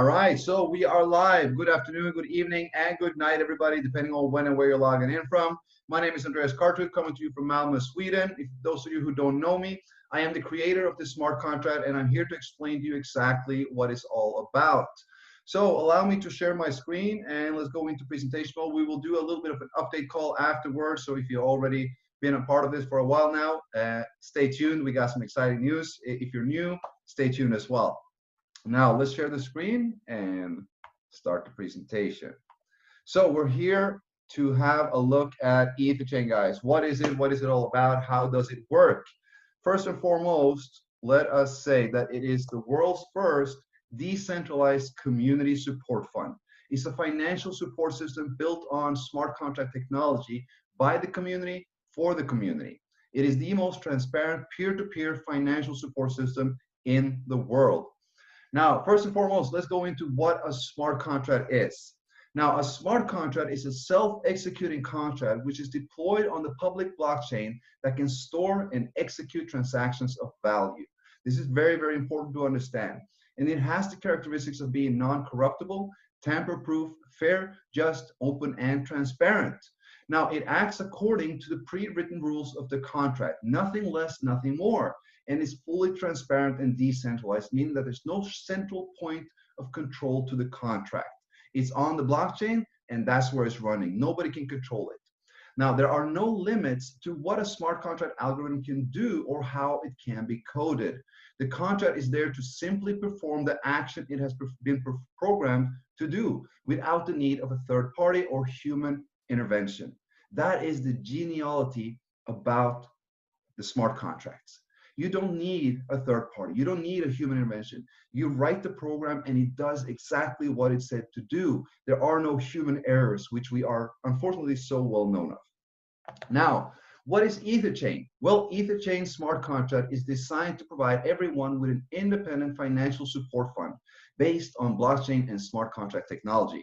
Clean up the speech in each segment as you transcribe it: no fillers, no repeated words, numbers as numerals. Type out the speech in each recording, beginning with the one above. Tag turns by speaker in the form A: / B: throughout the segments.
A: All right, so we are live. Good afternoon, good evening, and good night, everybody, depending on when and where you're logging in from. My name is Andreas Kartuk, coming to you from Malmö, Sweden. If those of you who don't know me, I am the creator of this smart contract, and I'm here to explain to you exactly what it's all about. So allow me to share my screen, and let's go into presentation mode. We will do a little bit of an update call afterwards, so if you've already been a part of this for a while now, stay tuned. We got some exciting news. If you're new, stay tuned as well. Now let's share the screen and start the presentation. So we're here to have a look at Ethereum, guys. What is it? What is it all about? How does it work? First and foremost, let us say that it is the world's first decentralized community support fund. It's a financial support system built on smart contract technology by the community for the community. It is the most transparent peer-to-peer financial support system in the world. Now, first and foremost, let's go into what a smart contract is. Now, a smart contract is a self-executing contract which is deployed on the public blockchain that can store and execute transactions of value. This is very, very important to understand. And it has the characteristics of being non-corruptible, tamper-proof, fair, just, open, and transparent. Now, it acts according to the pre-written rules of the contract, nothing less, nothing more. And is fully transparent and decentralized, meaning that there's no central point of control to the contract. It's on the blockchain, and that's where it's running. Nobody can control it. Now, there are no limits to what a smart contract algorithm can do or how it can be coded. The contract is there to simply perform the action it has been programmed to do without the need of a third party or human intervention. That is the geniality about the smart contracts. You don't need a third party. You don't need a human intervention. You write the program and it does exactly what it's said to do. There are no human errors, which we are unfortunately so well known of. Now, what is Ethereum? Well, Ethereum smart contract is designed to provide everyone with an independent financial support fund based on blockchain and smart contract technology.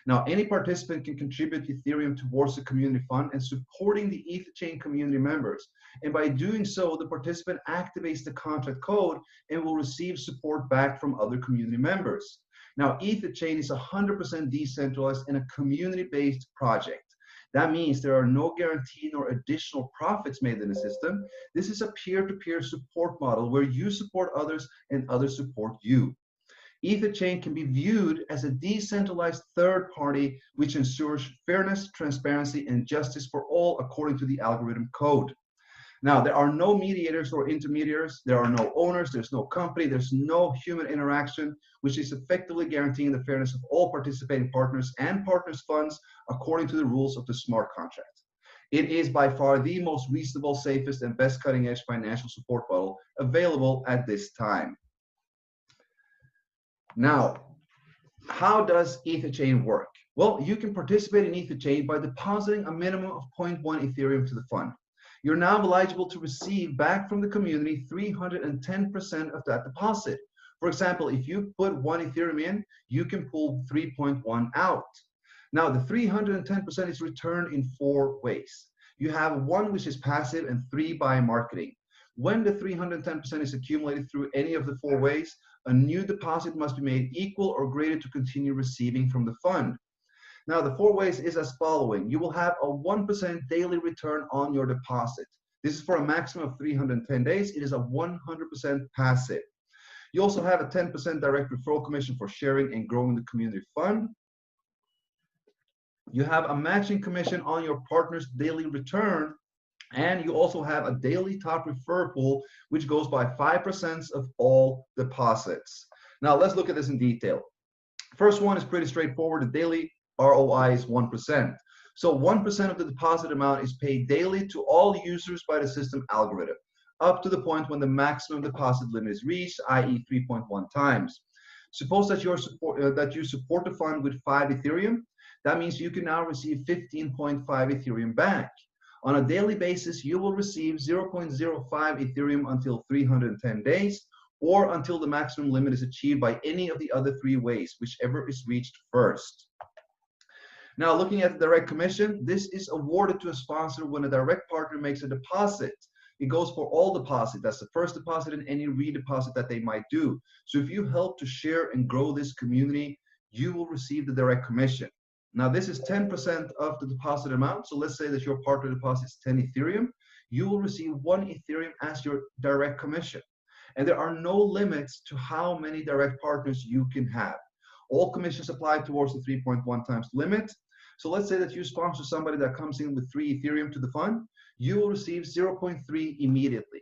A: Now, any participant can contribute Ethereum towards the community fund and supporting the Ethereum community members. And by doing so, the participant activates the contract code and will receive support back from other community members. Now, Ethereum is 100% decentralized and a community-based project. That means there are no guarantee nor additional profits made in the system. This is a peer-to-peer support model where you support others and others support you. Ethereum can be viewed as a decentralized third party which ensures fairness, transparency, and justice for all according to the algorithm code. Now, there are no mediators or intermediaries, there are no owners, there's no company, there's no human interaction, which is effectively guaranteeing the fairness of all participating partners and partners' funds according to the rules of the smart contract. It is by far the most reasonable, safest, and best cutting-edge financial support model available at this time. Now, how does Ethereum work? Well, you can participate in Ethereum by depositing a minimum of 0.1 Ethereum to the fund. You're now eligible to receive back from the community 310% of that deposit. For example, if you put 1 Ethereum in, you can pull 3.1 out. Now, the 310% is returned in 4 ways. You have 1 which is passive and 3 by marketing. When the 310% is accumulated through any of the 4 ways, a new deposit must be made equal or greater to continue receiving from the fund. Now, the 4 ways is as following. You will have a 1% daily return on your deposit. This is for a maximum of 310 days. It is a 100% passive. You also have a 10% direct referral commission for sharing and growing the community fund. You have a matching commission on your partner's daily return. And you also have a daily top refer pool, which goes by 5% of all deposits. Now, let's look at this in detail. First one is pretty straightforward. The daily ROI is 1%. So 1% of the deposit amount is paid daily to all users by the system algorithm, up to the point when the maximum deposit limit is reached, i.e. 3.1 times. Suppose that you support the fund with 5 Ethereum. That means you can now receive 15.5 Ethereum back. On a daily basis, you will receive 0.05 Ethereum until 310 days, or until the maximum limit is achieved by any of the other 3 ways, whichever is reached first. Now, looking at the direct commission, this is awarded to a sponsor when a direct partner makes a deposit. It goes for all deposit. That's the first deposit and any redeposit that they might do. So if you help to share and grow this community, you will receive the direct commission. Now this is 10% of the deposit amount. So let's say that your partner deposits 10 Ethereum. You will receive 1 Ethereum as your direct commission. And there are no limits to how many direct partners you can have. All commissions apply towards the 3.1 times limit. So let's say that you sponsor somebody that comes in with 3 Ethereum to the fund, you will receive 0.3 immediately.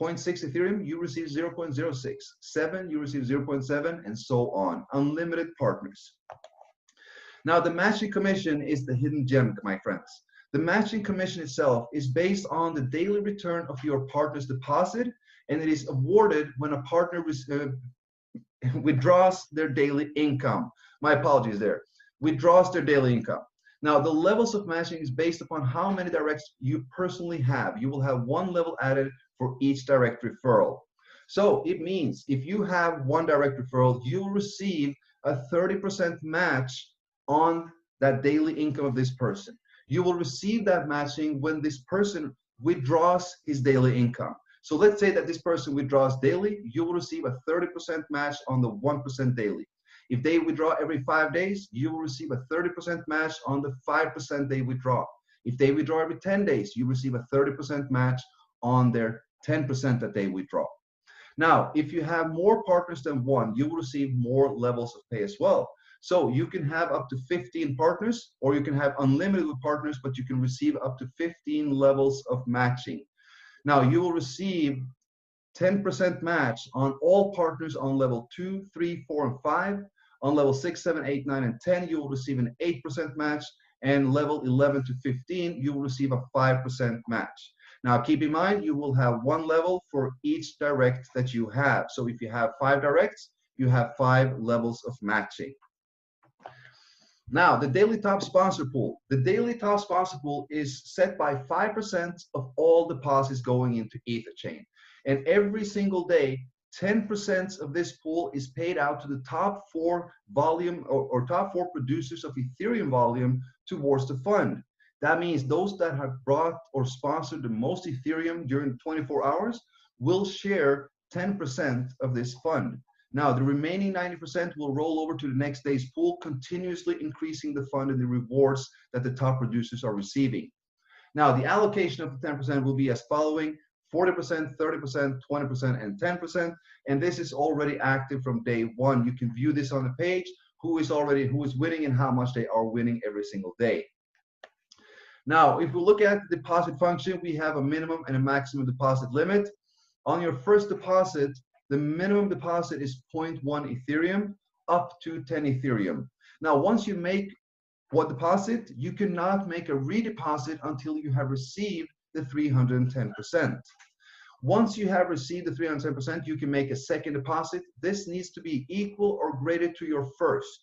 A: 0.6 Ethereum, you receive 0.06. 7, you receive 0.7, and so on. Unlimited partners. Now, the matching commission is the hidden gem, my friends. The matching commission itself is based on the daily return of your partner's deposit, and it is awarded when a partner withdraws their daily income. My apologies there. Withdraws their daily income. Now, the levels of matching is based upon how many directs you personally have. You will have 1 level added for each direct referral. So it means if you have 1 direct referral, you will receive a 30% match on that daily income of this person. You will receive that matching when this person withdraws his daily income. So let's say that this person withdraws daily, you will receive a 30% match on the 1% daily. If they withdraw every 5 days, you will receive a 30% match on the 5% they withdraw. If they withdraw every 10 days, you receive a 30% match on their 10% that they withdraw. Now, if you have more partners than 1, you will receive more levels of pay as well. So you can have up to 15 partners, or you can have unlimited partners, but you can receive up to 15 levels of matching. Now, you will receive 10% match on all partners on level 2, 3, 4, and 5. On level 6, 7, 8, 9, and 10, you will receive an 8% match. And level 11 to 15, you will receive a 5% match. Now, keep in mind, you will have 1 level for each direct that you have. So if you have 5 directs, you have 5 levels of matching. Now, the daily top sponsor pool. The daily top sponsor pool is set by 5% of all deposits going into Etherchain. And every single day, 10% of this pool is paid out to the top 4 volume or top 4 producers of Ethereum volume towards the fund. That means those that have brought or sponsored the most Ethereum during 24 hours will share 10% of this fund. Now, the remaining 90% will roll over to the next day's pool, continuously increasing the fund and the rewards that the top producers are receiving. Now, the allocation of the 10% will be as following: 40%, 30%, 20%, and 10%. And this is already active from day 1. You can view this on the page, who is winning and how much they are winning every single day. Now, if we look at the deposit function, we have a minimum and a maximum deposit limit. On your first deposit, the minimum deposit is 0.1 Ethereum up to 10 Ethereum. Now, once you make one deposit, you cannot make a redeposit until you have received the 310%. Once you have received the 310%, you can make a second deposit. This needs to be equal or greater to your first.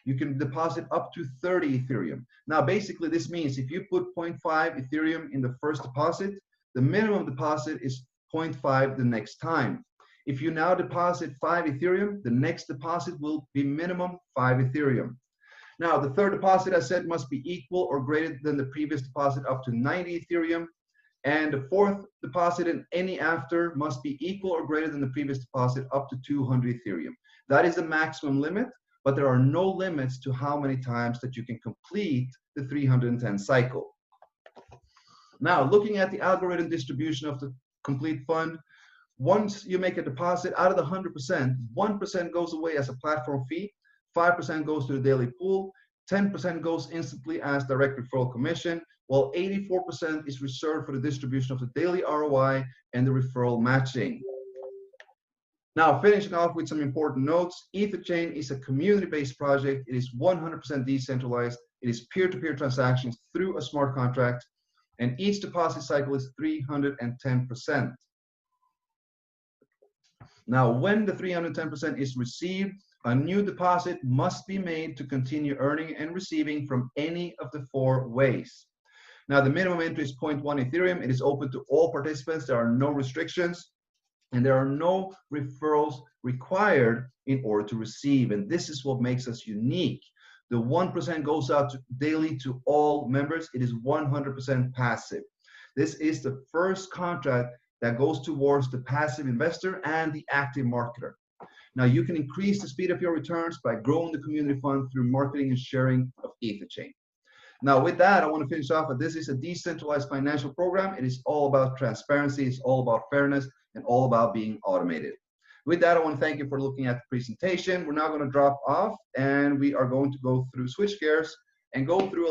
A: You can deposit up to 30 Ethereum. Now, basically, this means if you put 0.5 Ethereum in the first deposit, the minimum deposit is 0.5 the next time. If you now deposit 5 Ethereum, the next deposit will be minimum 5 Ethereum. Now, the third deposit, I said, must be equal or greater than the previous deposit up to 90 Ethereum. And the fourth deposit and any after must be equal or greater than the previous deposit up to 200 Ethereum. That is the maximum limit, but there are no limits to how many times that you can complete the 310 cycle. Now, looking at the algorithm distribution of the complete fund, once you make a deposit, out of the 100%, 1% goes away as a platform fee, 5% goes to the daily pool, 10% goes instantly as direct referral commission, while 84% is reserved for the distribution of the daily ROI and the referral matching. Now, finishing off with some important notes, Etherchain is a community-based project. It is 100% decentralized. It is peer-to-peer transactions through a smart contract, and each deposit cycle is 310%. Now, when the 310% is received, a new deposit must be made to continue earning and receiving from any of the 4 ways. Now, the minimum entry is 0.1 Ethereum. It is open to all participants. There are no restrictions, and there are no referrals required in order to receive. And this is what makes us unique. The 1% goes out daily to all members. It is 100% passive. This is the first contract that goes towards the passive investor and the active marketer. Now, you can increase the speed of your returns by growing the community fund through marketing and sharing of EtherChain. Now, with that, I want to finish off that this is a decentralized financial program. It is all about transparency, it's all about fairness, and all about being automated. With that, I want to thank you for looking at the presentation. We're now going to drop off, and we are going to go through switch gears and go through a